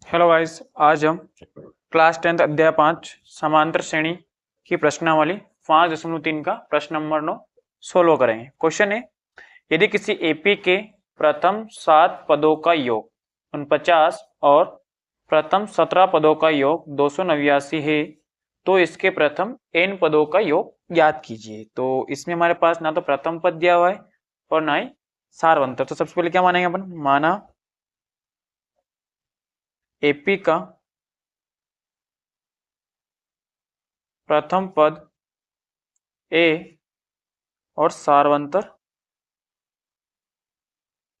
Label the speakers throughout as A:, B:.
A: Hello guys, आज हम class 10 अध्याय 5 समांतर श्रेणी की प्रश्नावली 5.3 का प्रश्न नंबर 9 सोल्व करेंगे। क्वेश्चन है, यदि किसी एपी के प्रथम 7 पदों का योग 49 और प्रथम 17 पदों का योग 289 है तो इसके प्रथम n पदों का योग ज्ञात कीजिए। तो इसमें हमारे पास ना तो प्रथम पद दिया हुआ है और ना ही सारवंतर। तो सबसे पहले क्या मानेंगे अपन, माना एपी का प्रथम पद ए और सारवंतर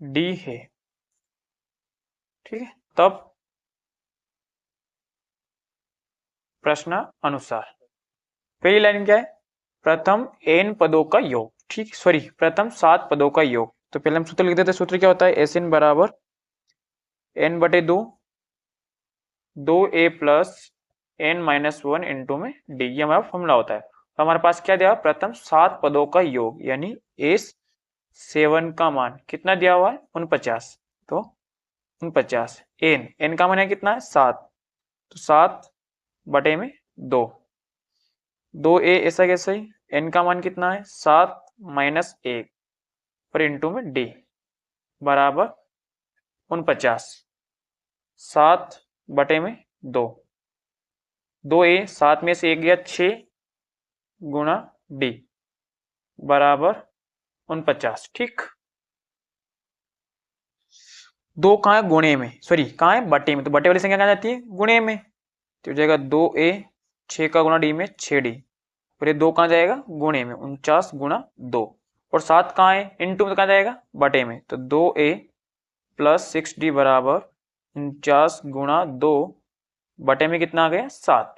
A: डी है। ठीक है, तब प्रश्न अनुसार पहली लाइन क्या है, प्रथम n पदों का योग। ठीक, सॉरी, प्रथम 7 पदों का योग। तो पहले हम सूत्र लिख देते हैं। सूत्र क्या होता है, एस एन बराबर n/2 2a plus n-1 into में डी, ये हमारा फॉर्मूला होता है। तो हमारे पास क्या दिया, प्रथम 7 पदों का योग यानी S7 का मान कितना दिया हुआ है, 49। तो 49 n का मान है कितना है, 7। तो 7/2 2a ऐसा कैसे ही, n का मान कितना है 7 माइनस 1 पर इंटू में d बराबर 49। 7/2 2a 7 में से 1 गया 6 गुणा d बराबर 49। ठीक, दो कहाँ है, गुणे में, सॉरी कहाँ है, बटे में। तो बटे वाली संख्या कहाँ जाती है, गुणे में। तो हो जाएगा 2a 6 का गुणा d में 6d, और ये 2 कहाँ जाएगा, गुणे में, 49 गुणा 2। और 7 कहाँ है, इनटू में, कहाँ जाएगा, बटे में। तो 2a प्लस 6d बराबर 49 गुणा 2 बटे में कितना आ गया, 7।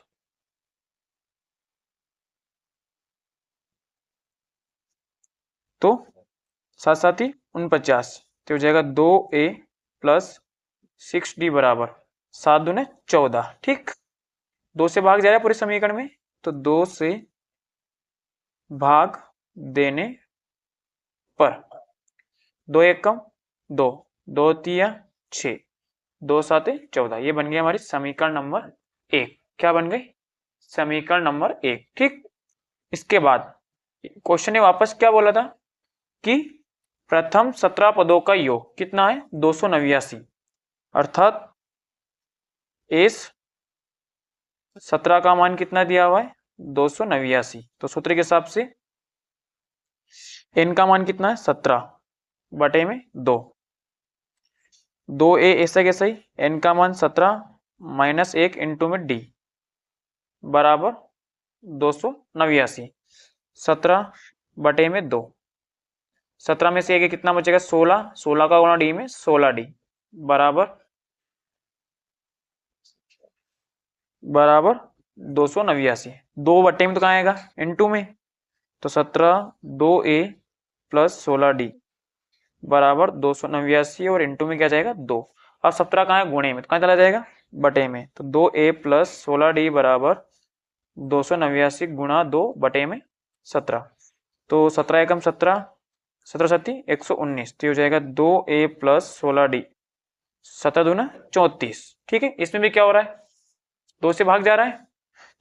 A: तो 7 7 ही 49। तो हो जाएगा 2a प्लस 6d बराबर 7 दूने 14। ठीक, 2 से भाग जा रहा है पूरे समीकरण में, तो 2 से भाग देने पर 2 एकम 2 2 तिया 6 2 7 14, ये बन गई हमारी समीकरण नंबर 1। क्या बन गई, समीकरण नंबर 1। ठीक, इसके बाद क्वेश्चन ने वापस क्या बोला था कि प्रथम 17 पदों का योग कितना है, 289, अर्थात इस 17 का मान कितना दिया हुआ है, 289। तो सूत्र के हिसाब से n का मान कितना है, 17/2 2a ऐसा कैसा ही, n का मान 17 माइनस 1 इंटू में d बराबर 289। 17/2 17 में से 1 कितना बचेगा, 16 16 का गुणा d में 16d बराबर 289। 2 बटे में तो कहाँ आएगा, इंटू में। तो 17 2a प्लस 16d बराबर 289, और इंटू में क्या जाएगा, 2। अब 17 कहाँ है, गुणे में, तो कहाँ चला जाएगा, बटे में। तो 2a प्लस 16d बराबर 289 गुणा 2 बटे में 17। तो 17 एकम 17 17 सत्ती 119, तो हो जाएगा 2a प्लस 16d 17 दूना 34। ठीक है, इसमें भी क्या हो रहा है, 2 से भाग जा रहा है।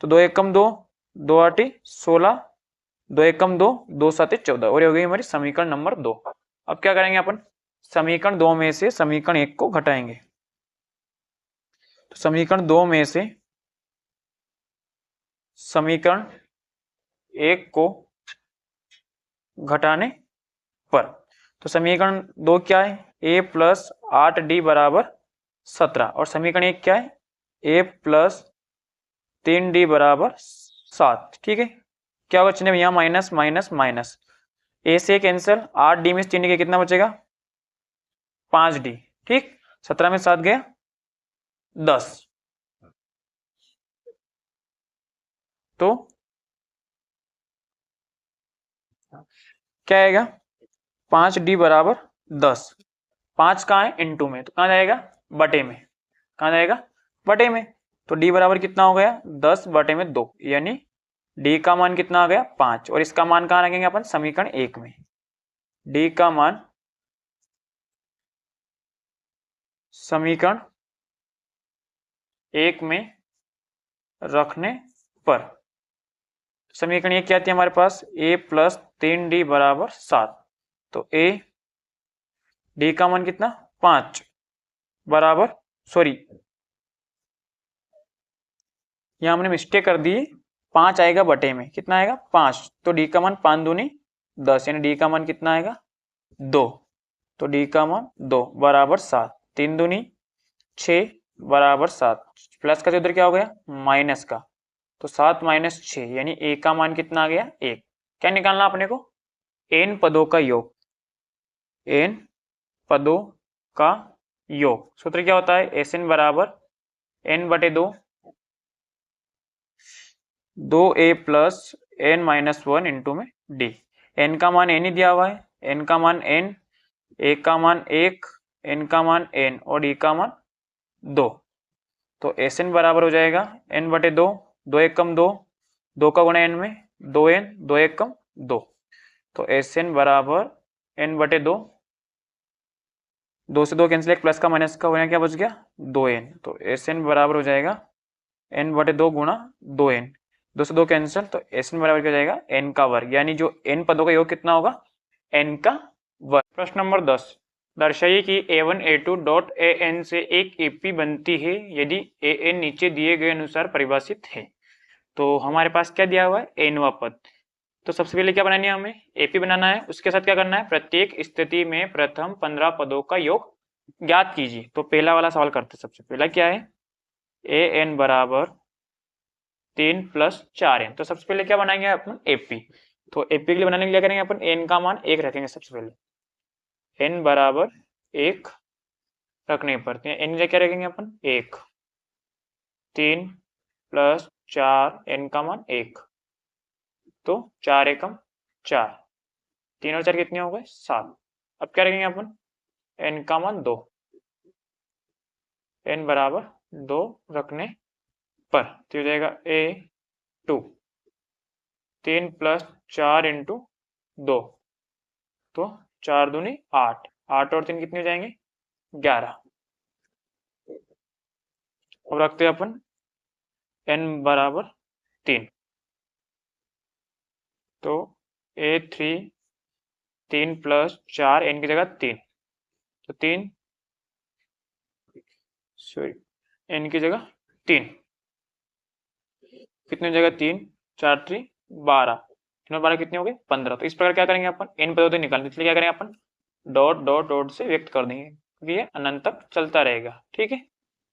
A: तो 2 एकम 2 2 8 16 2 एकम 2 2 7 14, और ये हो गई हमारी समीकरण नंबर 2। अब क्या करेंगे अपन, समीकरण 2 में से समीकरण 1 को घटाएंगे। तो समीकरण 2 में से समीकरण 1 को घटाने पर, तो समीकरण 2 क्या है, a प्लस 8d बराबर 17, और समीकरण 1 क्या है, a प्लस 3d बराबर 7। ठीक है, क्या होगा चिन्ह, यहाँ माइनस माइनस माइनस, a से कैंसिल, 8d में 3d के कितना बचेगा, 5d। ठीक, 17 में 7 गया 10, तो क्या आएगा, 5d बराबर 10। 5 कहाँ है, इंटू में, तो कहाँ जाएगा, बटे में। कहाँ जाएगा, बटे में। तो d बराबर कितना हो गया, 10/2, यानी d का मान कितना आ गया, 5। और इसका मान कहाँ रखेंगे अपन, समीकरण 1 में। d का मान समीकरण 1 में रखने पर। समीकरण ये क्या थी हमारे पास, a प्लस 3d बराबर 7। तो a d का मान कितना 5 बराबर, सॉरी यहाँ हमने मिस्टेक कर दी, 5 आएगा बटे में, कितना आएगा 5, तो d का मान 5 दूनी 10, यानी d का मान कितना आएगा 2। तो d का मान 2 बराबर 7, 3 दूनी 6 बराबर 7, प्लस का उधर क्या हो गया माइनस का, तो 7 माइनस 6 यानी a का मान कितना आ गया 1। क्या निकालना अपने को, n पदों का योग, n पदों का योग। सूत्र क्या होता है, एस एन बराबर n बटे 2, 2a plus n minus 1 into में d। n का मान n ही दिया हुआ है, n का मान n, a का मान 1, n का मान n और d का मान 2। तो एस एन बराबर हो जाएगा n बटे 2, 2 एक कम 2, 2 का गुणा n में 2n, 2 एक कम 2। तो एस एन बराबर n बटे 2, 2 से 2 कैंसिल, एक प्लस का माइनस का होना, क्या बच गया 2n। तो एस एन बराबर हो जाएगा n बटे 2 गुणा 2n, 2 से 2 कैंसिल, तो एस एन बराबर क्या हो जाएगा n का वर्ग, यानी जो n पदों का योग कितना होगा n का वर्ग। प्रश्न नंबर 10, दर्शाइए कि a1 a2 डॉट an से एक ap बनती है यदि an नीचे दिए गए अनुसार परिभाषित है। तो हमारे पास क्या दिया हुआ है nवा पद, तो सबसे पहले क्या बनानी है, हमें एपी बनाना है। उसके साथ क्या करना है, प्रत्येक स्थिति में प्रथम 15 पदों का योग ज्ञात कीजिए। तो पहला वाला सवाल करते हैं। सबसे पहला क्या है, ए एन बराबर 3 प्लस 4n। तो सबसे पहले क्या बनाएंगे अपन एपी। तो एपी के लिए बनाने के लिए करेंगे अपन एन का मान 1 रखेंगे। सबसे पहले एन बराबर 1 रखने पर एन क्या रखेंगे अपन 1, 3 प्लस 4 एन का मान 1, तो 4 एकम 4, 3 और 4 कितने हो गए 7। अब क्या रखेंगे अपन n का मान 2, n बराबर 2 रखने पर तो हो जाएगा a2, 3 प्लस 4 इंटू 2, तो 4 दूनी 8, 8 और 3 कितने हो जाएंगे 11। अब रखते हैं अपन n बराबर 3, तो a3 3 प्लस 4 n की जगह 3, तो 3 सॉरी n की जगह 3 कितने हो जाएगा 3, 4 3 12, 3 और 12 कितने हो गए 15। तो इस प्रकार क्या करेंगे अपन n पदों तक निकालने, इसलिए क्या करेंगे अपन डॉट डॉट डॉट से व्यक्त कर देंगे, क्योंकि ये अनंत तक चलता रहेगा। ठीक है,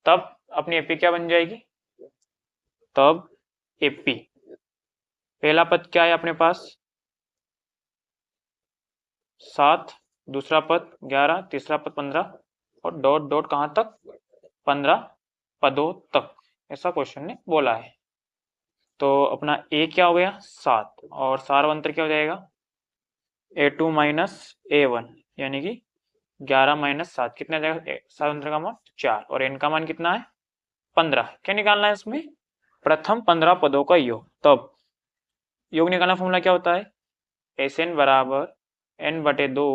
A: तब अपनी एपी क्या बन जाएगी, तब एपी पहला पद क्या है अपने पास 7, दूसरा पद 11, तीसरा पद 15 और डॉट डॉट कहां तक 15 पदों तक, ऐसा क्वेश्चन ने बोला है। तो अपना ए क्या हो गया 7 और सारवंतर क्या हो जाएगा a2 माइनस a1, यानी कि 11 माइनस 7 कितना आ जाएगा, सारवंतर का मान 4 और n का मान कितना है 15। क्या निकालना है इसमें, प्रथम 15 पदों का योग। तब योग निकालना फॉर्मूला क्या होता है, एस एन बराबर n बटे 2,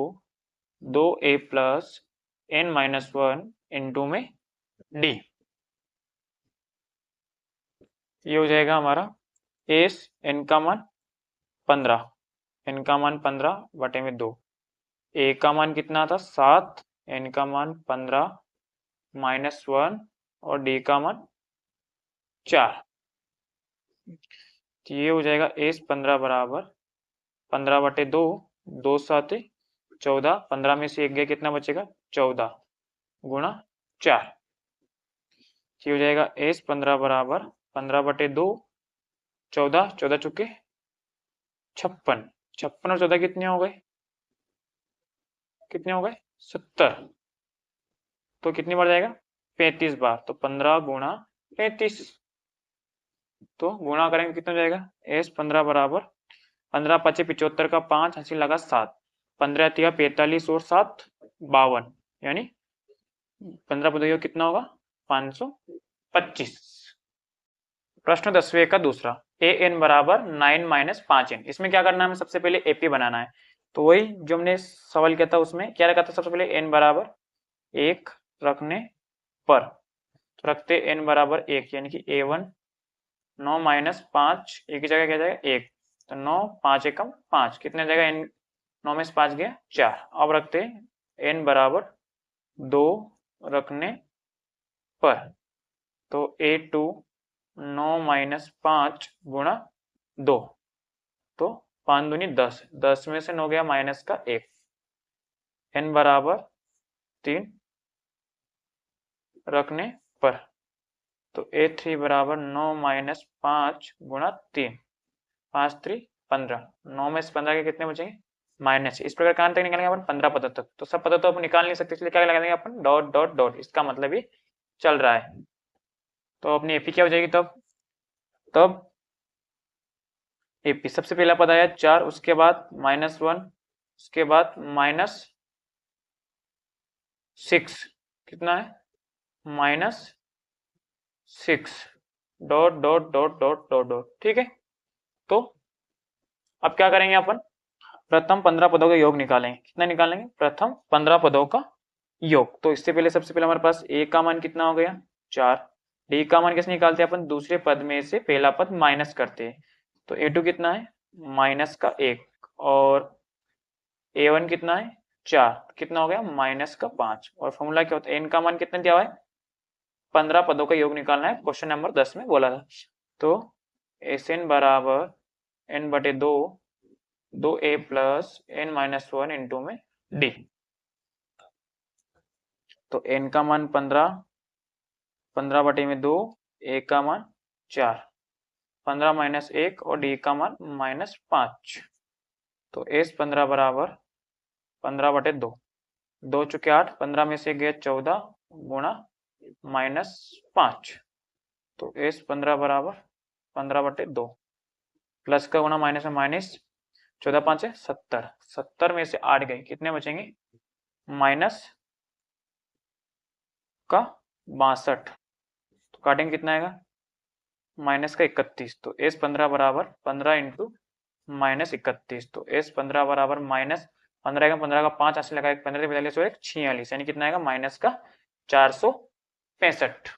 A: 2a plus n minus 1 into में d। ये हो जाएगा हमारा एस n का मान 15, n का मान 15 बटे में 2, ए का मान कितना था 7, n का मान 15 माइनस 1 और d का मान 4। तो ये हो जाएगा एस 15 बराबर 15 बटे 2, 2 7 14, 15 में से 1 गया कितना बचेगा 14 गुणा 4। ये हो जाएगा एस 15 बराबर 15 बटे 2, 14, 14 चुके 56, 56 और 14 कितने हो गए, कितने हो गए 70। तो कितनी बार जाएगा 35 बार, तो 15 गुणा 35, तो गुणा करेंगे कितना हो जाएगा एस 15 बराबर 15 पचे 75 का 5 हंसी लगा 7, 15 तिया 45 और 7 52, यानी 15 पदों कितना होगा 525। प्रश्न 10वें का दूसरा, ए एन बराबर 9 माइनस 5n। इसमें क्या करना है, हमें सबसे पहले एपी बनाना है। तो वही जो हमने सवाल किया था उसमें क्या रखा था, सबसे पहले n बराबर 1 रखने पर, तो रखते n बराबर 1 यानी कि a1 9 माइनस 5 एक की जगह क्या जाएगा 1, तो 9 5 एकम 5 कितने जाएगा n 9 में से 5 गया 4। अब रखते n बराबर 2 रखने पर, तो a2 9 माइनस 5 गुणा 2, तो 5 दूनी 10, 10 में से 9 गया माइनस का 1, n बराबर 3 रखने पर, तो a3 बराबर 9 माइनस 5 गुणा 3, 5 3 15, 9 में से 15 के कितने बचेंगे माइनस। इस प्रकार कहां तक निकालेंगे अपन 15 पदों तक, तो सब पदों तो अपन निकाल नहीं सकते, इसलिए क्या लगा देंगे अपन डॉट डॉट डॉट, इसका मतलब ये चल रहा है। तो अपनी एपी क्या हो जाएगी तब एपी सबसे पहला पद आया 4, उसके बाद -1, उसके बाद -6, कितना है -6 dot dot dot dot dot dot, ठीक है। तो अब क्या करेंगे अपन प्रथम 15 पदों का योग निकालेंगे। कितना निकालेंगे प्रथम 15 पदों का योग। तो इससे पहले सबसे पहले हमारे पास a का मान कितना हो गया 4, d का मान कैसे निकालते हैं अपन दूसरे पद में से पहला पद माइनस करते हैं, तो a2 कितना है माइनस का 1 और a1 कितना है 4, कितना हो गया माइनस का 5। और फॉर्मूला क्या होता है n का मान कितना दिया हुआ है 15 पदों का योग निकालना है, क्वेश्चन नंबर 10 में बोला था। तो Sn बराबर n बटे 2 2a plus n minus 1 into में d। तो n का मान 15, 15 बटे में 2, a का मान 4, 15 माइनस 1 और d का मान -5। तो S15 बराबर 15 बटे 2, 2 चुके 8, 15 में से गए 14 गुणा -5, तो S15 बराबर 15 बटे 2, प्लस का गुणा माइनस में माइनस, 14 5 है 70, 70 में से 8 गए कितने बचेंगे माइनस का 62, तो काटेंगे कितना आएगा माइनस का 31। तो S15 बराबर 15 इंटू -31, तो S15 बराबर -15 का 15 का 5 ऐसे लगा 15 45 और 46, यानी कितना आएगा माइनस का 465।